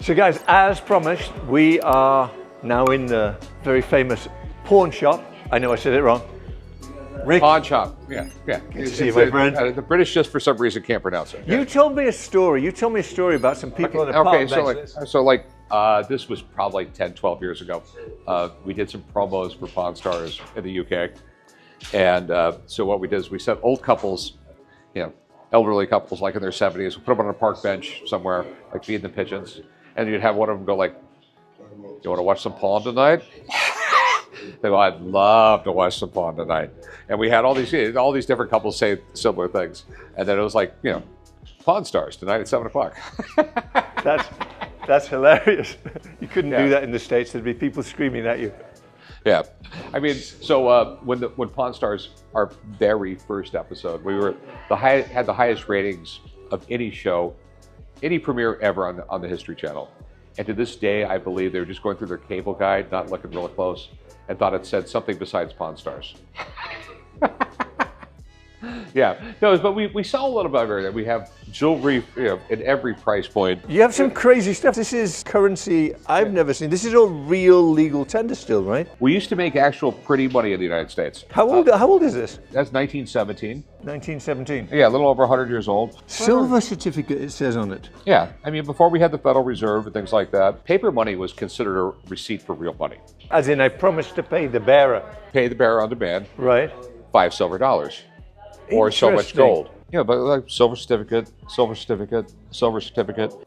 So guys, as promised, we are now in the very famous pawn shop. I know I said it wrong. Rick? Pawn shop, yeah. Good to see you, my friend. The British just for some reason can't pronounce it. You told me a story. about some people on a park bench. This was probably 10, 12 years ago. We did some promos for Pawn Stars in the UK. And so what we did is we set old couples, elderly couples like in their 70s, we put them on a park bench somewhere, like feeding the pigeons. And you'd have one of them go like, "You want to watch some pawn tonight?" They go, "I'd love to watch some pawn tonight." And we had all these different couples say similar things. And then it was like, Pawn Stars tonight at 7 o'clock. That's hilarious. You couldn't do that in the States. There'd be people screaming at you. Yeah, I mean, so when Pawn Stars, our very first episode, we had the highest ratings of any show, any premiere ever on the History Channel. And to this day, I believe they were just going through their cable guide, not looking real close, and thought it said something besides Pawn Stars. Yeah, no, but we sell a little bit of everything. We have jewelry, at every price point. You have some crazy stuff. This is currency I've never seen. This is all real legal tender still, right? We used to make actual pretty money in the United States. How old is this? That's 1917. 1917. Yeah, a little over 100 years old. Silver certificate, it says on it. Yeah, I mean, before we had the Federal Reserve and things like that, paper money was considered a receipt for real money. As in, I promised to pay the bearer. Pay the bearer on demand. Right. $5 silver. Or so much gold. But like silver certificate.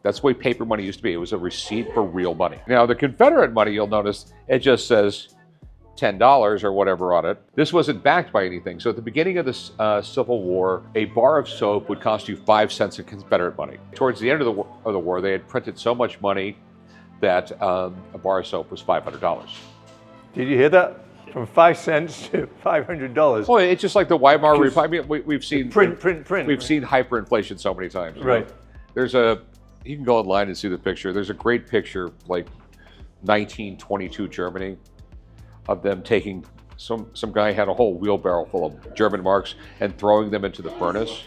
That's the way paper money used to be. It was a receipt for real money. Now, the Confederate money, you'll notice, it just says $10 or whatever on it. This wasn't backed by anything. So at the beginning of the Civil War, a bar of soap would cost you 5 cents in Confederate money. Towards the end of the war, they had printed so much money that a bar of soap was $500. Did you hear that? From 5 cents to $500. Well, it's just like the Weimar Republic. I mean, we've seen print. We've seen hyperinflation so many times. Right. You can go online and see the picture. There's a great picture, like 1922 Germany, of them taking some guy had a whole wheelbarrow full of German marks and throwing them into the furnace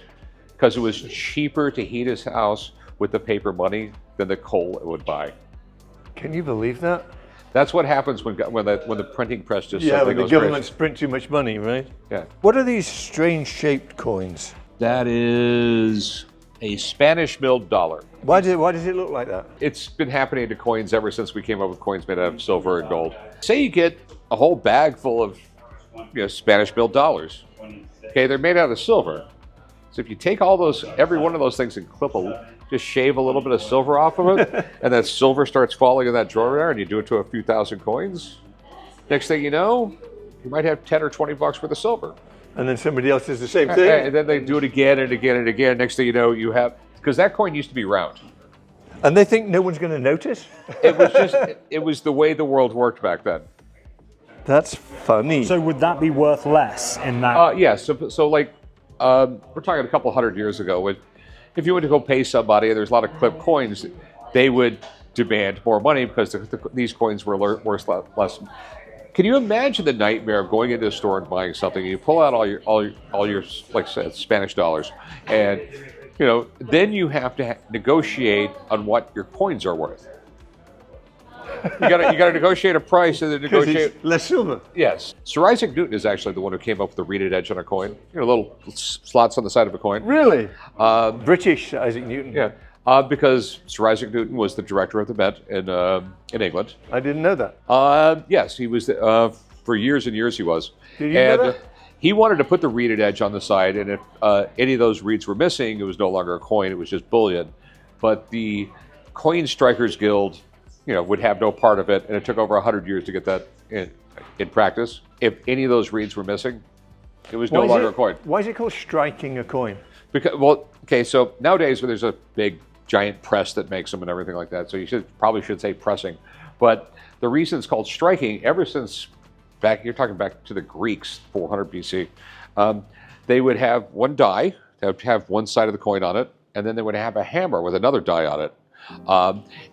because it was cheaper to heat his house with the paper money than the coal it would buy. Can you believe that? That's what happens when the printing press just when the governments print too much money, right? Yeah. What are these strange shaped coins? That is a Spanish milled dollar. Why does it look like that? It's been happening to coins ever since we came up with coins made out of silver and gold. Say you get a whole bag full of Spanish milled dollars. Okay, they're made out of silver. So if you take every one of those things and just shave a little bit of silver off of it, and that silver starts falling in that drawer there, and you do it to a few thousand coins, next thing you know, you might have 10 or 20 bucks worth of silver. And then somebody else does the same thing. And then they do it again and again and again. Next thing you know, you have, because that coin used to be round. And they think no one's going to notice? It was the way the world worked back then. That's funny. So would that be worth less in that? Yes. Yeah, so like, we're talking a couple hundred years ago. If you went to go pay somebody, and there's a lot of clip coins, they would demand more money because these coins were worth less. Can you imagine the nightmare of going into a store and buying something? And you pull out all your like I said, Spanish dollars, and then you have to negotiate on what your coins are worth. You got to negotiate a price and then negotiate it's less silver. Yes, Sir Isaac Newton is actually the one who came up with the reeded edge on a coin. Little slots on the side of a coin. Really? British Isaac Newton. Yeah, because Sir Isaac Newton was the director of the Met in England. I didn't know that. Yes, he was for years and years. He was. Did you know that? He wanted to put the reeded edge on the side, and if any of those reeds were missing, it was no longer a coin; it was just bullion. But the Coin Strikers Guild, would have no part of it, and it took over 100 years to get that in practice. If any of those reeds were missing, it was no longer a coin. Why is it called striking a coin? Because so nowadays there's a big giant press that makes them and everything like that. So you probably should say pressing, but the reason it's called striking, ever since you're talking back to the Greeks, 400 BC, they would have one die, they would have one side of the coin on it, and then they would have a hammer with another die on it.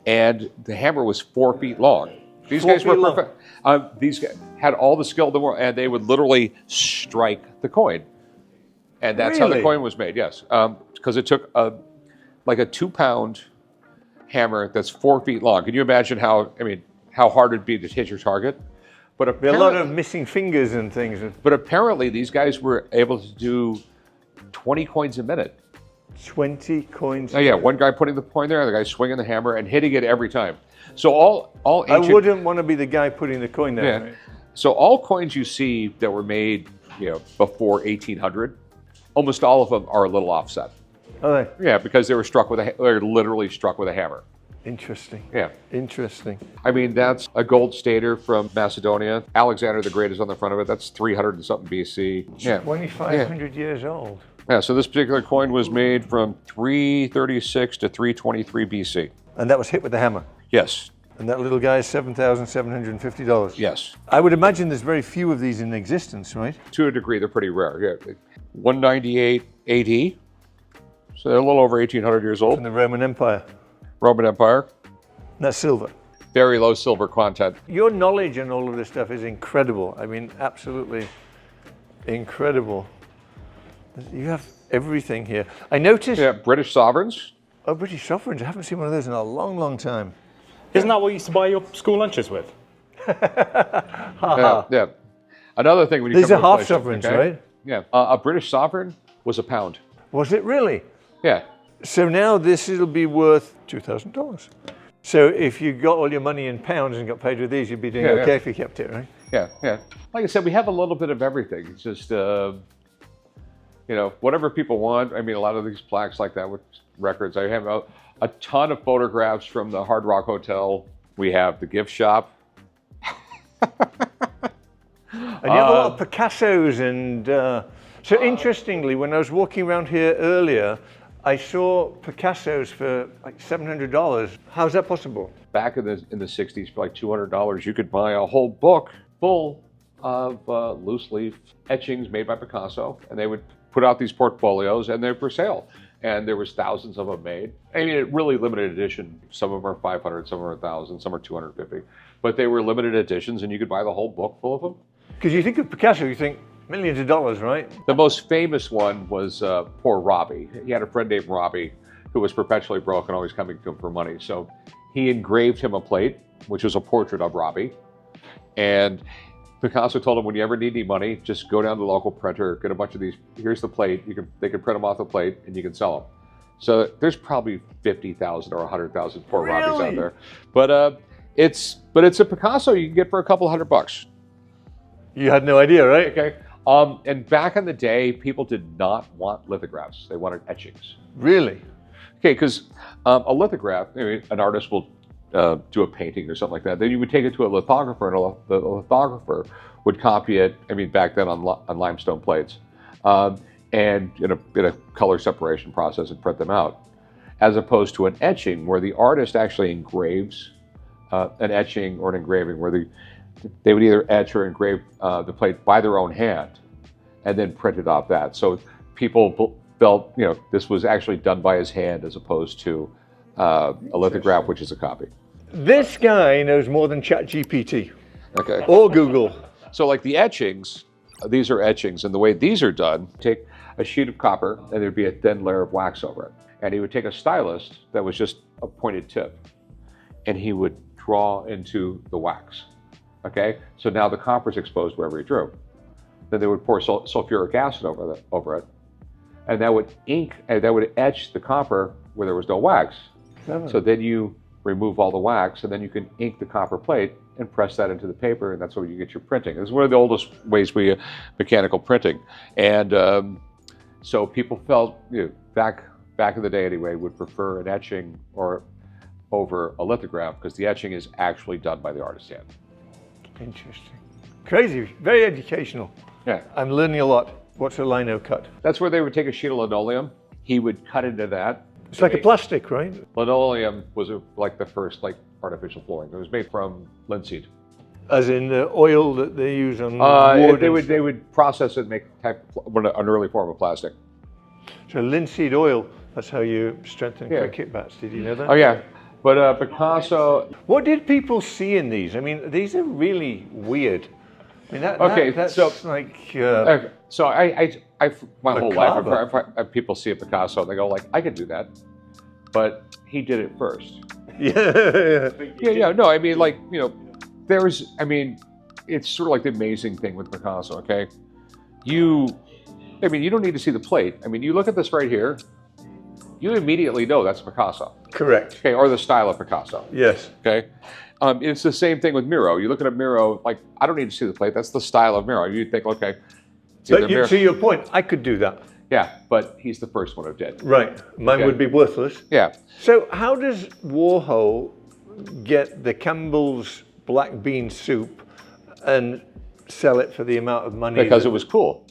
And the hammer was 4 feet long. These guys were perfect. These guys had all the skill in the world, and they would literally strike the coin. And that's how the coin was made, yes. Because it took like a 2-pound hammer that's 4 feet long. Can you imagine how hard it'd be to hit your target? But There are a lot of missing fingers and things. But apparently these guys were able to do 20 coins a minute. 20 coins. Oh yeah, one guy putting the coin there, the guy swinging the hammer and hitting it every time. So all ancient, I wouldn't want to be the guy putting the coin there. Yeah. Right? So all coins you see that were made, before 1800, almost all of them are a little offset. Are they? Yeah, because they were they're literally struck with a hammer. Interesting. Yeah. Interesting. I mean, that's a gold stater from Macedonia. Alexander the Great is on the front of it. That's 300 and something BC. Yeah. 2,500 years old. Yeah, so this particular coin was made from 336 to 323 BC. And that was hit with the hammer. Yes. And that little guy is $7,750. Yes. I would imagine there's very few of these in existence, right? To a degree, they're pretty rare. Yeah. 198 AD. So they're a little over 1,800 years old. From the Roman Empire. Roman Empire. And that's silver. Very low silver content. Your knowledge and all of this stuff is incredible. I mean, absolutely incredible. You have everything here. I noticed. Yeah, British sovereigns. Oh, British sovereigns. I haven't seen one of those in a long, long time. Isn't that what you used to buy your school lunches with? Yeah. Another thing when you These come are to a half place, sovereigns, okay? right? Yeah. A British sovereign was a pound. Was it really? Yeah. So now it'll be worth $2,000. So if you got all your money in pounds and got paid with these, you'd be doing okay if you kept it, right? Yeah, yeah. Like I said, we have a little bit of everything. It's just, whatever people want. I mean, a lot of these plaques like that with records. I have a ton of photographs from the Hard Rock Hotel. We have the gift shop. And you have a lot of Picassos and... So interestingly, when I was walking around here earlier, I saw Picassos for like $700. How's that possible? Back in the 60s, for like $200, you could buy a whole book full of loose leaf etchings made by Picasso, and they would put out these portfolios, and they're for sale. And there was thousands of them made. I mean, it really limited edition. Some of them are 500, some are 1,000, some are 250. But they were limited editions, and you could buy the whole book full of them. Because you think of Picasso, you think millions of dollars, right? The most famous one was poor Robbie. He had a friend named Robbie who was perpetually broke and always coming to him for money. So he engraved him a plate, which was a portrait of Robbie. And Picasso told him, when you ever need any money, just go down to the local printer, get a bunch of these. Here's the plate. They can print them off the plate, and you can sell them. So there's probably 50,000 or 100,000 poor Robbies out there. But it's a Picasso you can get for a couple $100. You had no idea, right? Okay. And back in the day, people did not want lithographs. They wanted etchings. Really? Okay, because a lithograph, an artist will do a painting or something like that. Then you would take it to a lithographer, and the lithographer would copy it, back then on limestone plates, and in a color separation process and print them out. As opposed to an etching where the artist actually engraves an etching or an engraving where they would either etch or engrave the plate by their own hand and then print it off that. So people felt, this was actually done by his hand as opposed to a lithograph, which is a copy. This guy knows more than ChatGPT. Okay. Or Google. So like the etchings, these are etchings, and the way these are done, take a sheet of copper and there'd be a thin layer of wax over it. And he would take a stylus that was just a pointed tip and he would draw into the wax. Okay, so now the copper is exposed wherever he drew. Then they would pour sulfuric acid over it, and that would etch the copper where there was no wax. So then you remove all the wax, and then you can ink the copper plate and press that into the paper, and that's where you get your printing. This is one of the oldest ways we mechanical printing, and so people felt back in the day anyway would prefer an etching over a lithograph because the etching is actually done by the artist's hand. Interesting. Crazy. Very educational. Yeah. I'm learning a lot. What's a lino cut? That's where they would take a sheet of linoleum. He would cut into that. It's like a plastic, right? Linoleum was like the first artificial flooring. It was made from linseed. As in the oil that they use on wood? They would process it and make an early form of plastic. So linseed oil, that's how you strengthen cricket bats. Did you know that? Oh, yeah. But Picasso... What did people see in these? These are really weird. That's like... So my whole life, people see a Picasso and they go like, I could do that. but he did it first. Yeah. Yeah. No, I mean, like, you know, I mean, it's sort of like the amazing thing with Picasso, okay? You don't need to see the plate. I mean, you look at this right here, you immediately know that's Picasso. Correct. Okay, or the style of Picasso. Yes. Okay? It's the same thing with Miro. You look at a Miro, like, I don't need to see the plate. That's the style of Miro. You think, okay. But to your point, I could do that. Yeah, but he's the first one who did. Right. Mine would be worthless. Yeah. So how does Warhol get the Campbell's black bean soup and sell it for the amount of money? Because it was cool.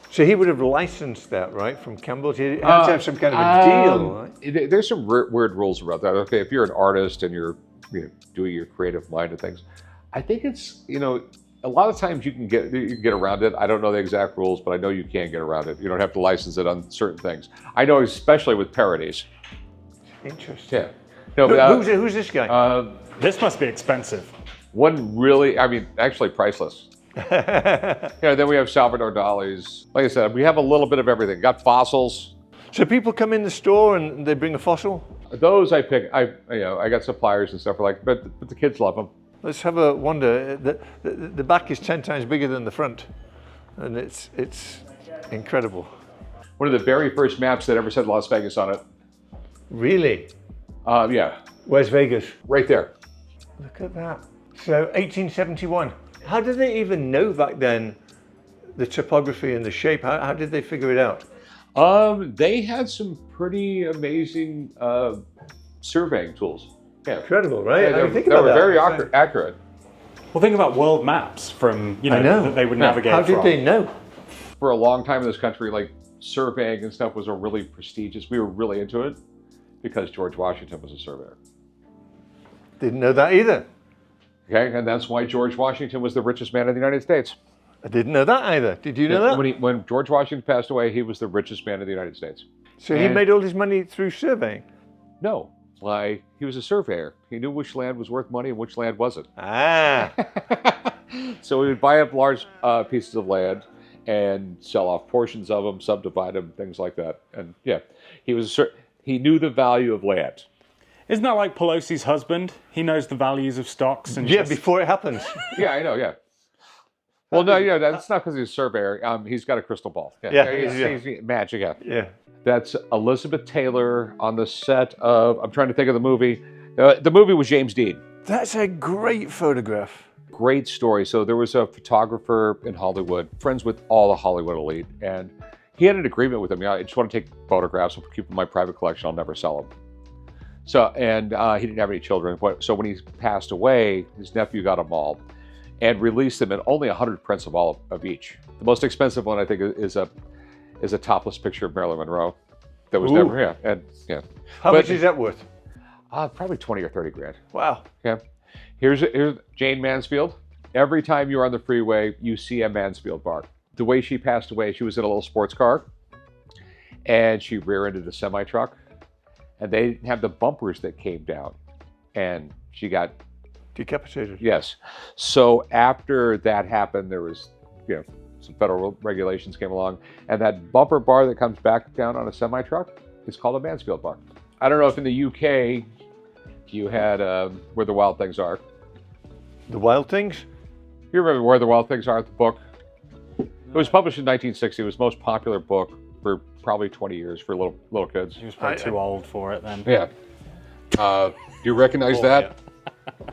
So he would have licensed that, right, from Campbell's? He had to have some kind of a deal, right? There's some weird rules about that. Okay, if you're an artist and you're doing your creative mind and things, I think it's, a lot of times you can get around it. I don't know the exact rules, but I know you can get around it. You don't have to license it on certain things. I know, especially with parodies. Interesting. Yeah. No, but, who's this guy? This must be expensive. One really, actually priceless. Then we have Salvador Dali's. Like I said, we have a little bit of everything. Got fossils. So people come in the store and they bring a fossil? Those I pick. I got suppliers and stuff like, but the kids love them. Let's have a wonder. The back is 10 times bigger than the front, and it's incredible. One of the very first maps that ever said Las Vegas on it. Really? Yeah. Where's Vegas? Right there. Look at that. So 1871. How did they even know back then the topography and the shape? How did they figure it out? They had some pretty amazing surveying tools. Yeah. Incredible, right? Yeah, they were very accurate. Well, think about world maps from, that they would navigate How did they know? For a long time in this country, like surveying and stuff was a really prestigious. We were really into it because George Washington was a surveyor. Didn't know that either. Okay, and that's why George Washington was the richest man in the United States. I didn't know that either. Did you know that? When George Washington passed away, he was the richest man in the United States. So he made all his money through surveying? No. Why, he was a surveyor. He knew which land was worth money and which land wasn't. Ah. So he would buy up large pieces of land and sell off portions of them, subdivide them, things like that. And yeah, he knew the value of land. Isn't that like Pelosi's husband? He knows the values of stocks and before it happens. Yeah, I know, yeah. Well, no, that's not because he's a surveyor. He's got a crystal ball. He's magic. Yeah. That's Elizabeth Taylor on the set of, I'm trying to think of the movie. The movie was James Dean. That's a great photograph. Great story. So there was a photographer in Hollywood, friends with all the Hollywood elite, and he had an agreement with him. I just want to take photographs. I'll keep them in my private collection. I'll never sell them. So, and he didn't have any children. So when he passed away, his nephew got them all and released them in only 100 prints of all of each. The most expensive one, I think, is a topless picture of Marilyn Monroe that was never, How much is that worth? Probably 20 or 30 grand. Wow. Yeah. Here's Jane Mansfield. Every time you're on the freeway, you see a Mansfield bar. The way she passed away, she was in a little sports car and she rear-ended a semi-truck and they didn't have the bumpers that came down and she got decapitated. Yes. So after that happened, there was, some federal regulations came along, and that bumper bar that comes back down on a semi-truck is called a Mansfield bar. I don't know if in the UK you had Where the Wild Things Are. The Wild Things? You remember Where the Wild Things Are, the book? It was published in 1960. It was the most popular book for probably 20 years for little kids. He was probably too old for it then. Yeah. Do you recognize that? Yeah.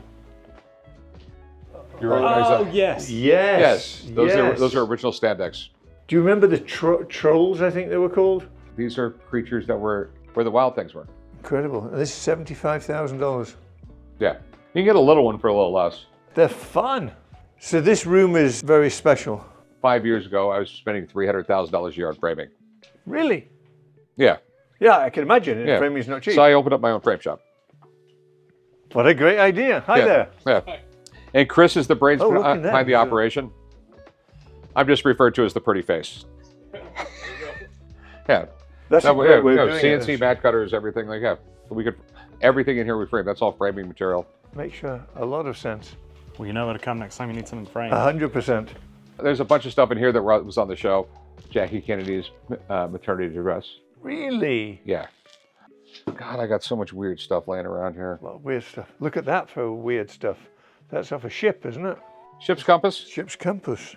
You recognize that? Yes. Yes. Those are original Standex. Do you remember the trolls, I think they were called? These are creatures that were where the wild things were. Incredible. And this is $75,000. Yeah. You can get a little one for a little less. They're fun. So this room is very special. 5 years ago, I was spending $300,000 a year on framing. Really? Yeah. Yeah, I can imagine. Yeah. Framing is not cheap. So I opened up my own frame shop. What a great idea. Hi there. Yeah. And Chris is the brains behind the operation. I'm just referred to as the pretty face. Yeah. That's a great way of doing it. CNC mat cutters, everything like that. Everything in here we frame. That's all framing material. Makes a lot of sense. Well, you know where to come next time you need something framed. 100%. There's a bunch of stuff in here that was on the show. Jackie Kennedy's maternity dress. Really? Yeah. God, I got so much weird stuff laying around here. A lot of weird stuff. Look at that for weird stuff. That's off a ship, isn't it? Ship's compass. Ship's compass.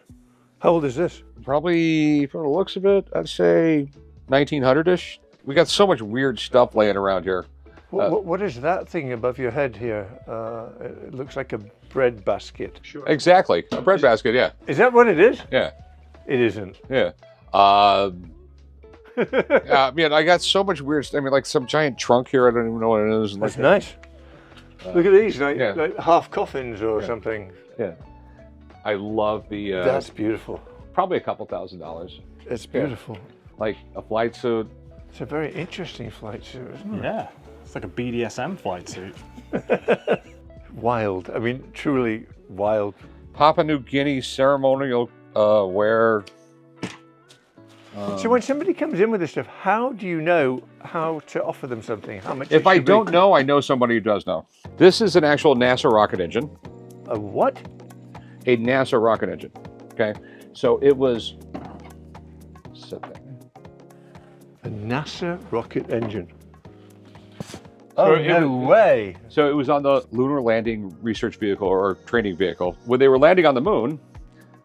How old is this? Probably, from the looks of it, I'd say 1900-ish. We got so much weird stuff laying around here. What is that thing above your head here? It looks like a bread basket. Sure. Exactly. A bread basket, yeah. Is that what it is? Yeah. It isn't. Yeah. I mean, I got so much weird stuff. I mean, like some giant trunk here. I don't even know what it is. That's nice. Look at these, like half coffins or something. Yeah. I love the... That's beautiful. Probably a couple $1,000s. It's beautiful. Yeah. Like a flight suit. It's a very interesting flight suit, isn't it? Yeah. It's like a BDSM flight suit. Wild. I mean, truly wild. Papua New Guinea ceremonial wear. So when somebody comes in with this stuff, how do you know how to offer them something? How much? If I don't know, I know somebody who does know. This is an actual NASA rocket engine. A what? A NASA rocket engine. Okay, so it was. Set that. A NASA rocket engine. Oh, no way. So it was on the lunar landing research vehicle or training vehicle. When they were landing on the moon,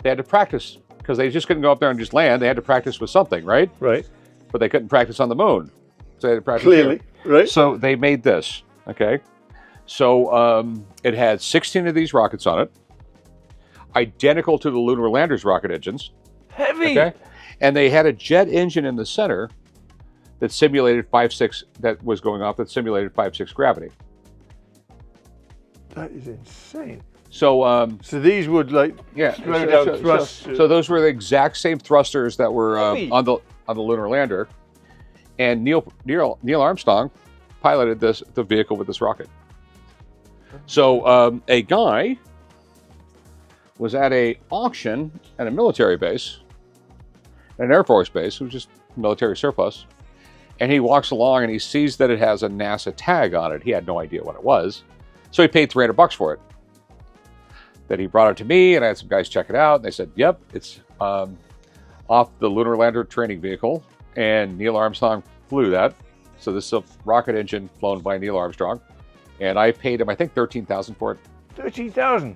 they had to practice because they just couldn't go up there and just land. They had to practice with something, right? Right. But they couldn't practice on the moon. So they had to practice Clearly, here. right? So they made this, okay? So it had 16 of these rockets on it, identical to the lunar landers rocket engines. Heavy. Okay? And they had a jet engine in the center that simulated 5.6, that was going off, that simulated 5.6 gravity. That is insane. So, so these would like explode out thrust. So those were the exact same thrusters that were on the lunar lander, and Neil Armstrong piloted the vehicle with this rocket. So a guy was at a auction at a military base, an Air Force base, it was just military surplus, and he walks along and he sees that it has a NASA tag on it. He had no idea what it was, so he paid $300 for it. That he brought it to me, and I had some guys check it out, and they said, yep, it's off the lunar lander training vehicle, and Neil Armstrong flew that. So this is a rocket engine flown by Neil Armstrong, and I paid him, I think, $13,000 for it. $13,000.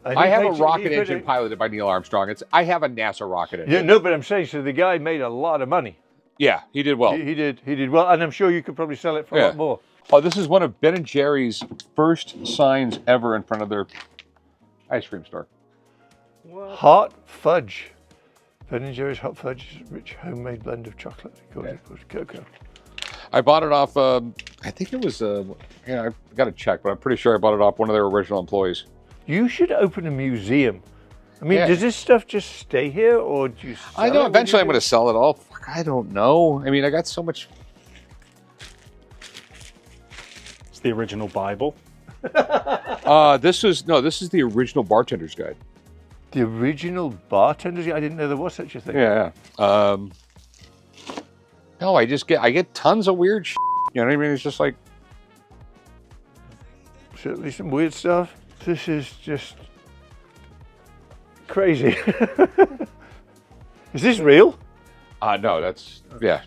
I have a rocket engine piloted by Neil Armstrong. I have a NASA rocket engine. Yeah, no, but I'm saying, so the guy made a lot of money. Yeah, he did well. He did well, and I'm sure you could probably sell it for a lot more. Oh, this is one of Ben & Jerry's first signs ever in front of their ice cream store. What? Hot fudge. Ben & Jerry's hot fudge is a rich homemade blend of chocolate, cocoa. I bought it off, I think it was, I got to check, but I'm pretty sure I bought it off one of their original employees. You should open a museum. I mean, does this stuff just stay here, or do you sell I know, it? eventually I'm going to sell it all. Fuck, I don't know. I mean, I got so much. It's the original Bible. This is the original bartender's guide. The original bartender's guide? I didn't know there was such a thing. Yeah. No, I get tons of weird shit. You know what I mean? It's just like. Certainly some weird stuff. This is just crazy. Is this real? No, that's, yeah.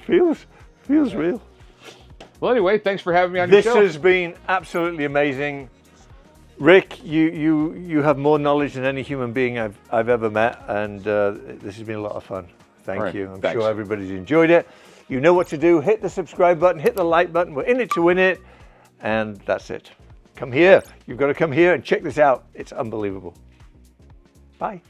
Feels real. Well, anyway, thanks for having me on your show. This has been absolutely amazing. Rick, you have more knowledge than any human being I've ever met, and this has been a lot of fun. Thank you. I'm sure everybody's enjoyed it. You know what to do. Hit the subscribe button, hit the like button. We're in it to win it, and that's it. Come here. You've got to come here and check this out. It's unbelievable. Bye.